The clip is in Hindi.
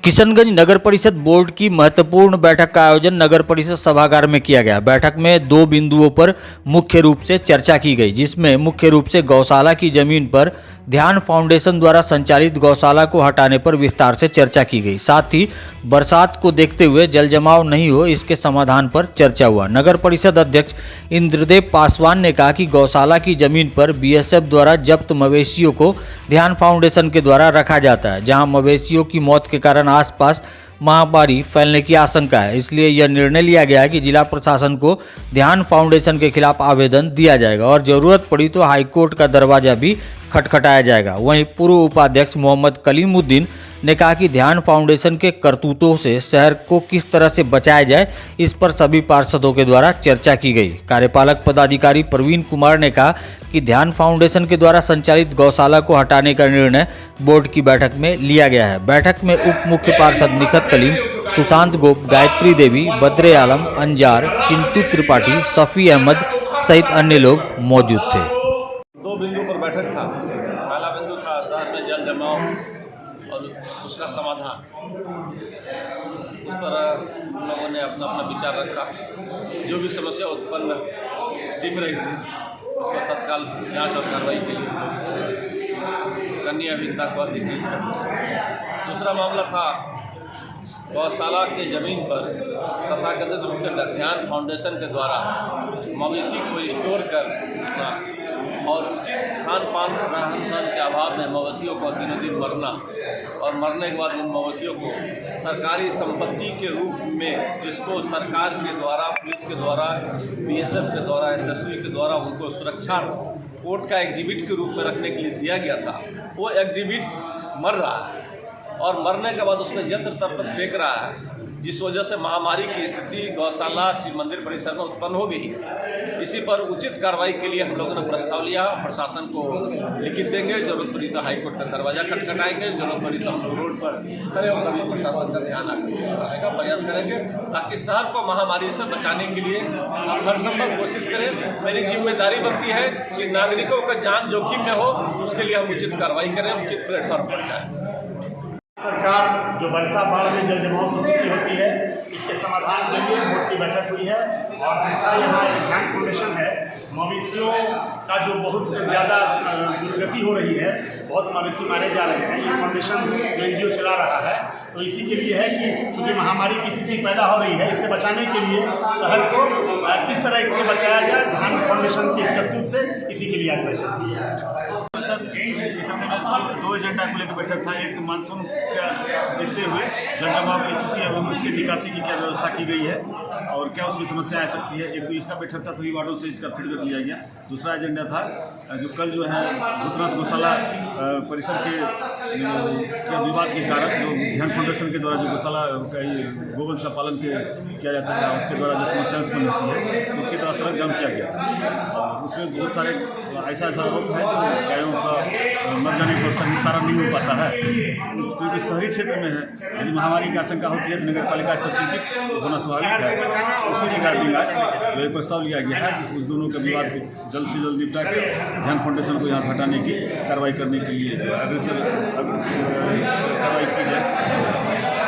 किशनगंज नगर परिषद बोर्ड की महत्वपूर्ण बैठक का आयोजन नगर परिषद सभागार में किया गया। बैठक में दो बिंदुओं पर मुख्य रूप से चर्चा की गई, जिसमें मुख्य रूप से गौशाला की जमीन पर ध्यान फाउंडेशन द्वारा संचालित गौशाला को हटाने पर विस्तार से चर्चा की गई। साथ ही बरसात को देखते हुए जल जमाव नहीं हो, इसके समाधान पर चर्चा हुआ। नगर परिषद अध्यक्ष इंद्रदेव पासवान ने कहा कि गौशाला की जमीन पर बीएसएफ द्वारा जब्त मवेशियों को ध्यान फाउंडेशन के द्वारा रखा जाता है, जहां मवेशियों की मौत के कारण आसपास महामारी फैलने की आशंका है। इसलिए यह निर्णय लिया गया है कि जिला प्रशासन को ध्यान फाउंडेशन के खिलाफ आवेदन दिया जाएगा और जरूरत पड़ी तो हाईकोर्ट का दरवाजा भी खटखटाया जाएगा। वहीं पूर्व उपाध्यक्ष मोहम्मद कलीमुद्दीन ने कहा कि ध्यान फाउंडेशन के करतूतों से शहर को किस तरह से बचाया जाए, इस पर सभी पार्षदों के द्वारा चर्चा की गई। कार्यपालक पदाधिकारी प्रवीण कुमार ने कहा कि ध्यान फाउंडेशन के द्वारा संचालित गौशाला को हटाने का निर्णय बोर्ड की बैठक में लिया गया है। बैठक में उप मुख्य पार्षद निखत कलीम, सुशांत गोप, गायत्री देवी, बद्रे आलम, अंजार, चिंटू त्रिपाठी, सफ़ी अहमद सहित अन्य लोग मौजूद थे। दो बिंदु पर बैठक था। पहला बिंदु था शहर में जल जमाव और उसका समाधान। उस पर हम लोगों ने अपना अपना विचार रखा। जो भी समस्या उत्पन्न दिख रही थी उस पर तत्काल जांच और कार्रवाई के लिए करनी अभियंता को अधिकृत कर। दूसरा मामला था गौशाला के ज़मीन पर तथाकथित रूप से ध्यान फाउंडेशन के द्वारा मवेशी को स्टोर कर और उचित खान पान रहन सहन के अभाव में मवेशियों को दिनों दिन मरना और मरने के बाद उन मवेशियों को सरकारी संपत्ति के रूप में, जिसको सरकार के द्वारा, पुलिस के द्वारा, बीएसएफ के द्वारा, एसएसबी के द्वारा उनको सुरक्षा कोर्ट का एग्जिबिट के रूप में रखने के लिए दिया गया था, वो एग्जिबिट मर रहा है और मरने के बाद उसमें यत्र तत्र फेंक रहा है, जिस वजह से महामारी की स्थिति गौशाला शिव मंदिर परिसर में उत्पन्न हो गई। इसी पर उचित कार्रवाई के लिए हम लोगों ने प्रस्ताव लिया। प्रशासन को लिखित देंगे, जरूरत पड़ी तो हाईकोर्ट का दरवाजा खटखटाएंगे, जरूरत पड़ी तो हम लोग रोड पर खड़े होकर भी प्रशासन का ध्यान आकर्षित कराने का प्रयास करेंगे, ताकि शहर को महामारी से बचाने के लिए हर संभव कोशिश करें। मेरी जिम्मेदारी बनती है कि नागरिकों का जान जोखिम में हो, उसके लिए हम उचित कार्रवाई करें, उचित प्लेटफॉर्म पर जाएँ। सरकार जो वर्षा बाढ़ में जल जमाव की स्थिति होती है, इसके समाधान के लिए बोर्ड की बैठक हुई है। और दूसरा यहाँ एक ध्यान फाउंडेशन है, मवेशियों का जो बहुत ज़्यादा दुर्गति हो रही है, बहुत मवेशी मारे जा रहे हैं। ये फाउंडेशन जो एनजीओ चला रहा है, तो इसी के लिए है कि चूँकि महामारी की स्थिति पैदा हो रही है, इससे बचाने के लिए शहर को किस तरह से बचाया जाए, ध्यान फाउंडेशन के इस करतूत से, इसी के लिए आज बैठक हुई है। दो एजेंडा को लेकर बैठक था। एक तो मानसून का देखते हुए जल जमाव की स्थिति एवं उसकी निकासी की क्या व्यवस्था की गई है और क्या उसमें समस्या आ सकती है। एक तो इसका बैठक था, सभी वार्डों से इसका फीडबैक लिया गया। दूसरा एजेंडा था जो कल जो है भूतनाथ गौशाला परिसर के विवाद के कारण जो ध्यान फाउंडेशन के द्वारा जो गौशाला गोवंश का पालन किया जाता है, उसके द्वारा जो समस्या उत्पन्न होती है, इसके तहत सड़क जाम किया गया था। उसमें बहुत सारे ऐसा आरोप है कि गायों का मर जाने की उसका निस्तारण नहीं हो पाता है। क्योंकि शहरी क्षेत्र में है, यदि महामारी की आशंका होती है तो नगर पालिका इस पर चिंतित होना स्वाभाविक है। उसी रिगार्डिंग आज एक प्रस्ताव लिया गया है कि उस दोनों के विवाद को जल्द से जल्द निपटा के ध्यान फाउंडेशन को यहाँ से हटाने की कार्रवाई करने के लिए अग्रिम कार्रवाई की जाए।